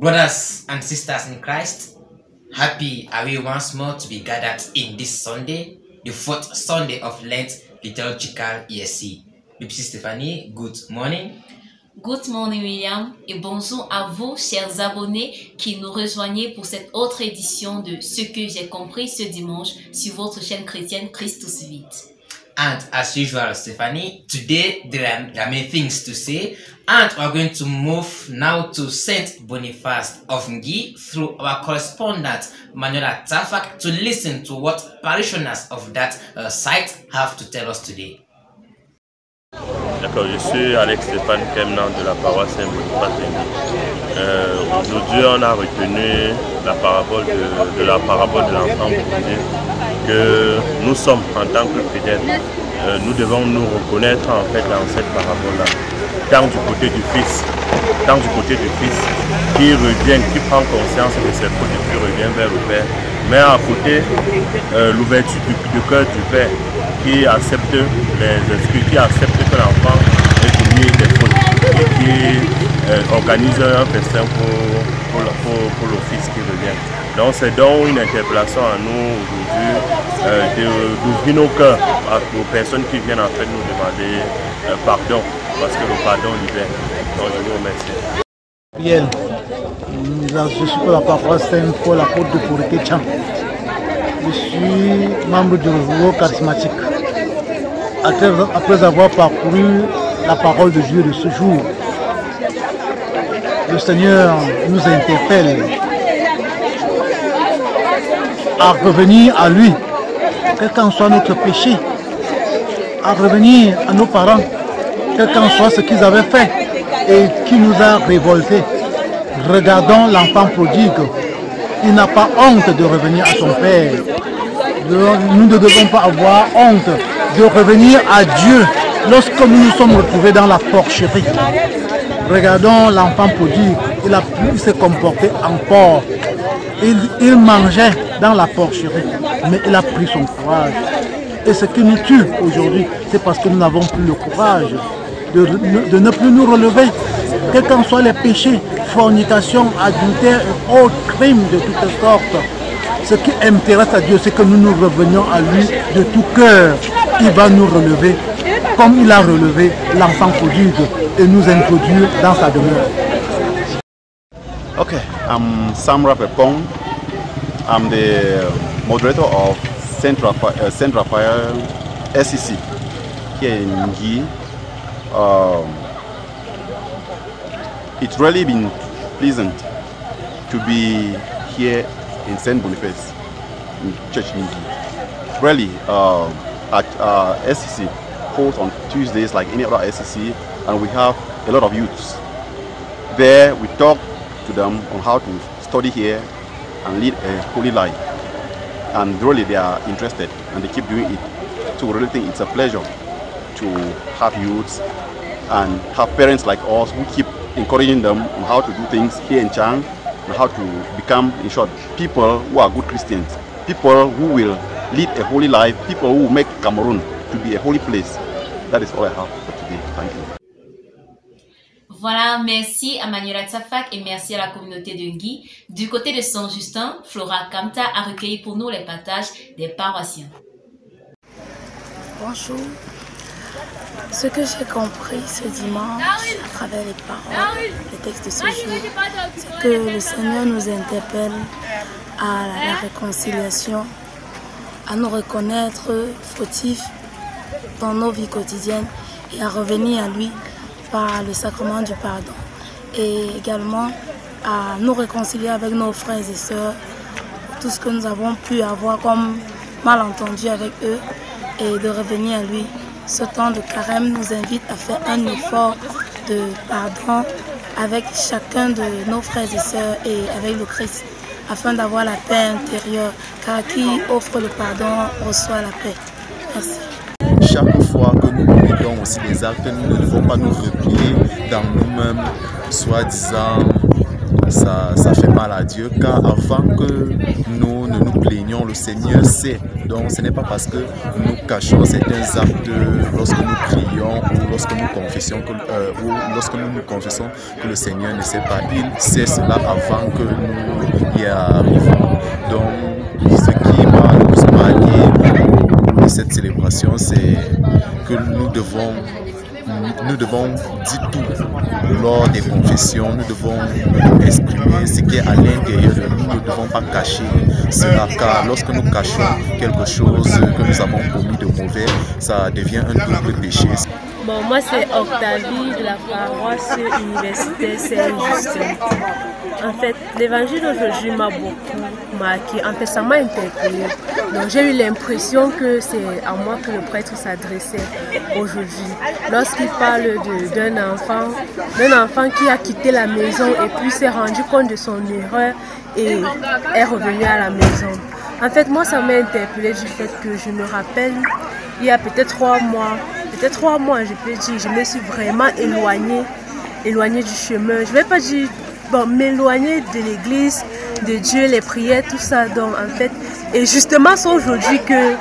Brothers and sisters in Christ, happy are we once more to be gathered in this Sunday, the fourth Sunday of Lent liturgical ESC. Depuis Stéphanie, good morning. Good morning William et bonjour à vous chers abonnés qui nous rejoignez pour cette autre édition de Ce que j'ai compris ce dimanche sur votre chaîne chrétienne Christus Vit. And as usual, Stephanie, today there are many things to say, and we're going to move now to Saint Boniface of Ngui through our correspondent Manuela Tafak to listen to what parishioners of that site have to tell us today. D'accord, je suis Alex Stéphane Kemnan de la paroisse Saint Boniface Ngui. Aujourd'hui, on a retenu la parabole de l'enfant brisé, que nous sommes en tant que fidèles. Nous devons nous reconnaître en fait dans cette parabole-là, tant du côté du Fils qui revient, qui prend conscience de ses fautes et qui revient vers le Père, mais à côté l'ouverture du cœur du Père qui accepte les esprits, qui accepte que l'enfant est commis des fautes et qui organise un festin pour le Fils qui revient. Donc c'est donc une interpellation à nous aujourd'hui d'ouvrir nos cœurs aux personnes qui viennent en fait nous demander pardon, parce que le pardon libère. Donc je vous remercie. Bien, je suis pour la paroisse Saint-Paul, l'apôtre de Fourité-Tcham. Je suis membre du renouveau charismatique. Après avoir parcouru la parole de Dieu de ce jour, le Seigneur nous interpelle à revenir à lui, quel qu'en soit notre péché, à revenir à nos parents, quel qu'en soit ce qu'ils avaient fait et qui nous a révoltés. Regardons l'enfant prodigue, il n'a pas honte de revenir à son Père. Nous ne devons pas avoir honte de revenir à Dieu lorsque nous nous sommes retrouvés dans la porcherie. Regardons l'enfant prodigue, il a pu se comporter en porc. Il mangeait dans la porcherie, mais il a pris son courage. Et ce qui nous tue aujourd'hui, c'est parce que nous n'avons plus le courage de ne plus nous relever. Quels qu'en soient les péchés, fornication, adultère et autres crimes de toutes sortes, ce qui intéresse à Dieu, c'est que nous nous revenions à lui de tout cœur. Il va nous relever comme il a relevé l'enfant prodigue et nous introduire dans sa demeure. Okay, I'm Sam Rapepong. I'm the moderator of Saint Raphael SEC here in Ngui. It's really been pleasant to be here in Saint Boniface in Church Ngui. Really, at SEC holds on Tuesdays like any other SEC, and we have a lot of youths. There we talk to them on how to study here and lead a holy life, and really they are interested and they keep doing it. So we really think it's a pleasure to have youths and have parents like us who keep encouraging them on how to do things here in Chang and how to become, in short, people who are good Christians, people who will lead a holy life, people who will make Cameroon to be a holy place. That is all I have for today. Thank you. Voilà, merci à Manuela Tafak et merci à la communauté de Ngui. Du côté de Saint-Justin, Flora Kamta a recueilli pour nous les partages des paroissiens. Bonjour. Ce que j'ai compris ce dimanche à travers les paroles, les textes de ce jour, c'est que le Seigneur nous interpelle à la réconciliation, à nous reconnaître fautifs dans nos vies quotidiennes et à revenir à lui par le sacrement du pardon, et également à nous réconcilier avec nos frères et sœurs, tout ce que nous avons pu avoir comme malentendu avec eux, et de revenir à lui. Ce temps de carême nous invite à faire un effort de pardon avec chacun de nos frères et sœurs et avec le Christ, afin d'avoir la paix intérieure, car qui offre le pardon reçoit la paix. Merci. Chaque fois que nous commettons aussi des actes, nous ne devons pas nous replier dans nous-mêmes, soi-disant ça fait mal à Dieu, car avant que nous ne nous plaignions, le Seigneur sait Donc ce n'est pas parce que nous cachons certains actes lorsque nous prions ou lorsque nous confessons que le Seigneur ne sait pas. Il sait cela avant que nous y arrivons. Donc ce qui m'a le plus marqué de cette célébration, c'est que nous devons dire tout lors des confessions, nous devons exprimer ce qui est à l'intérieur de nous, nous ne devons pas cacher cela, car lorsque nous cachons quelque chose que nous avons commis de mauvais, ça devient un double péché. Bon, moi c'est Octavie de la paroisse universitaire Saint-Justin. En fait, l'évangile d'aujourd'hui m'a beaucoup marqué. En fait, ça m'a interpellée. Donc, j'ai eu l'impression que c'est à moi que le prêtre s'adressait aujourd'hui. Lorsqu'il parle d'un enfant qui a quitté la maison et puis s'est rendu compte de son erreur et est revenu à la maison. En fait, moi, ça m'a interpellée du fait que je me rappelle, il y a peut-être 3 mois, je peux dire, je me suis vraiment éloignée du chemin. Je ne vais pas dire m'éloigner de l'église, de Dieu, les prières, tout ça. Donc en fait, et justement c'est aujourd'hui que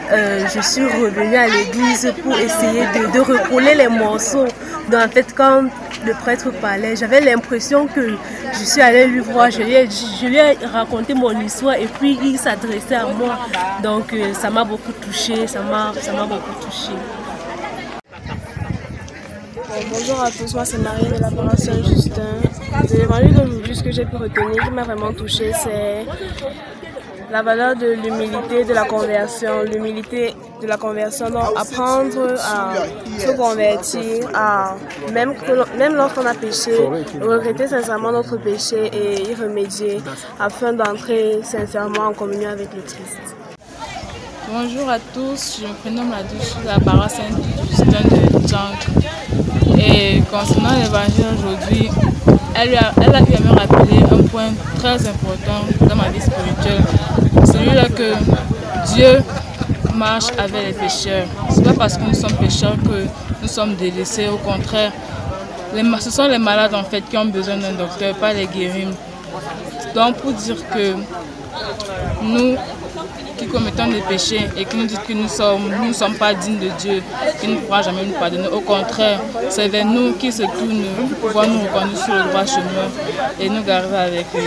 je suis revenue à l'église pour essayer de recoller les morceaux. Donc en fait, quand le prêtre parlait, j'avais l'impression que je suis allée lui voir, je lui ai raconté mon histoire et puis il s'adressait à moi. Donc ça m'a beaucoup touchée, ça m'a beaucoup touchée. Bonjour à tous, moi c'est Marie de la paroisse Saint-Justin. De l'évangile d'aujourd'hui, ce que j'ai pu retenir qui m'a vraiment touchée, c'est la valeur de l'humilité, de la conversion. L'humilité de la conversion, donc apprendre à se convertir, même lorsqu'on a péché, regretter sincèrement notre péché et y remédier afin d'entrer sincèrement en communion avec le Christ. Bonjour à tous, je me prénomme Ladouche de la paroisse Saint-Justin de Djank. Et concernant l'évangile aujourd'hui, elle a pu me rappeler un point très important dans ma vie spirituelle. Celui-là que Dieu marche avec les pécheurs. Ce n'est pas parce que nous sommes pécheurs que nous sommes délaissés. Au contraire, ce sont les malades en fait qui ont besoin d'un docteur, pas les guérir. Donc pour dire que nous qui commettons des péchés et qui nous disent que nous ne sommes pas dignes de Dieu, qu'il ne pourra jamais nous pardonner. Au contraire, c'est vers nous qui se tourne pour pouvoir nous reconduire sur le droit chemin et nous garder avec lui.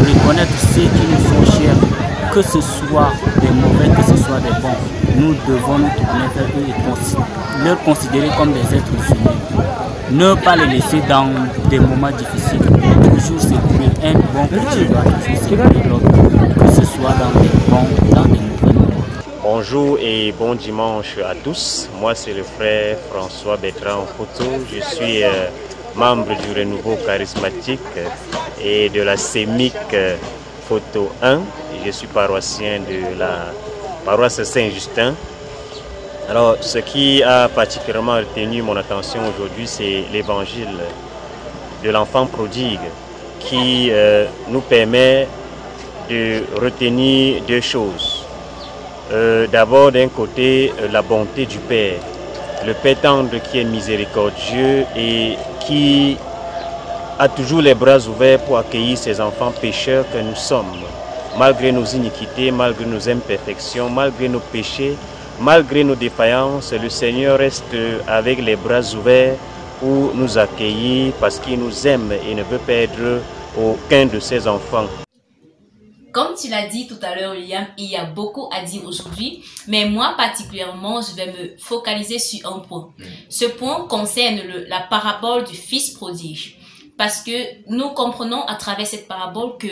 Reconnaître ceux qui nous sont chers, que ce soit des mauvais, que ce soit des bons. Nous devons nous tourner vers eux et les considérer comme des êtres humains. Ne pas les laisser dans des moments difficiles. Toujours secourir un bon petit doigt, toujours secourir l'autre. Que ce soit dans des bons, dans des mauvais moments. Bonjour et bon dimanche à tous. Moi c'est le frère François Bertrand Photo. Je suis membre du Renouveau Charismatique et de la CEMIC Photo 1. Je suis paroissien de la paroisse Saint-Justin. Alors, ce qui a particulièrement retenu mon attention aujourd'hui, c'est l'évangile de l'enfant prodigue qui nous permet de retenir 2 choses. D'abord, d'un côté, la bonté du Père. Le Père tendre qui est miséricordieux et qui a toujours les bras ouverts pour accueillir ses enfants pécheurs que nous sommes. Malgré nos iniquités, malgré nos imperfections, malgré nos péchés, malgré nos défaillances, le Seigneur reste avec les bras ouverts pour nous accueillir parce qu'il nous aime et ne veut perdre aucun de ses enfants. Comme tu l'as dit tout à l'heure, William, il y a beaucoup à dire aujourd'hui, mais moi particulièrement, je vais me focaliser sur un point. Ce point concerne la parabole du fils prodige. Parce que nous comprenons à travers cette parabole que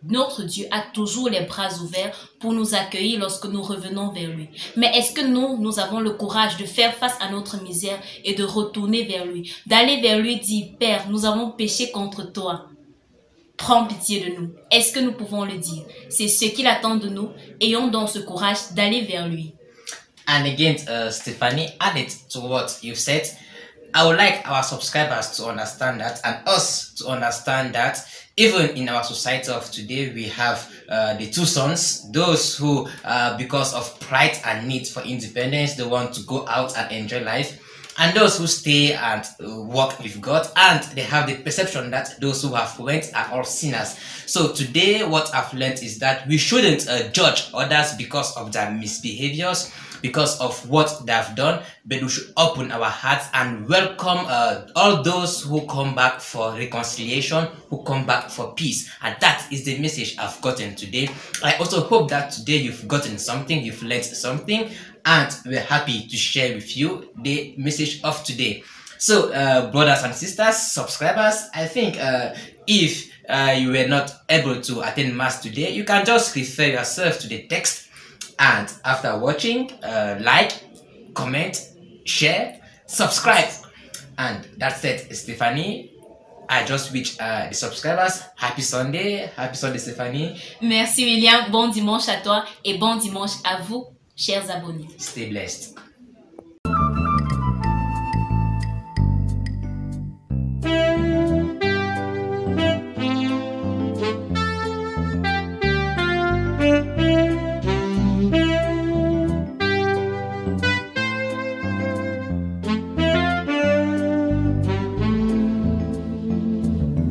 notre Dieu a toujours les bras ouverts pour nous accueillir lorsque nous revenons vers lui. Mais est-ce que nous avons le courage de faire face à notre misère et de retourner vers lui, d'aller vers lui et dire, Père, nous avons péché contre toi. Prends pitié de nous. Est-ce que nous pouvons le dire? C'est ce qu'il attend de nous. Ayons donc ce courage d'aller vers lui. And again, Stephanie, added to what you've said, I would like our subscribers to understand that and us to understand that even in our society of today, we have the 2 sons, those who, because of pride and need for independence, they want to go out and enjoy life. and those who stay and walk with God, and they have the perception that those who have went are all sinners. So today what I've learned is that we shouldn't judge others because of their misbehaviors, because of what they have done, but we should open our hearts and welcome all those who come back for reconciliation, who come back for peace. And that is the message I've gotten today. I also hope that today you've gotten something, you've learned something, and we're happy to share with you the message of today. So brothers and sisters, subscribers, I think if you were not able to attend Mass today, you can just refer yourself to the text, and after watching, like, comment, share, subscribe. And that's it, Stephanie. I just wish the subscribers happy Sunday Stephanie. Merci William, bon dimanche à toi et bon dimanche à vous, chers abonnés. Stay blessed.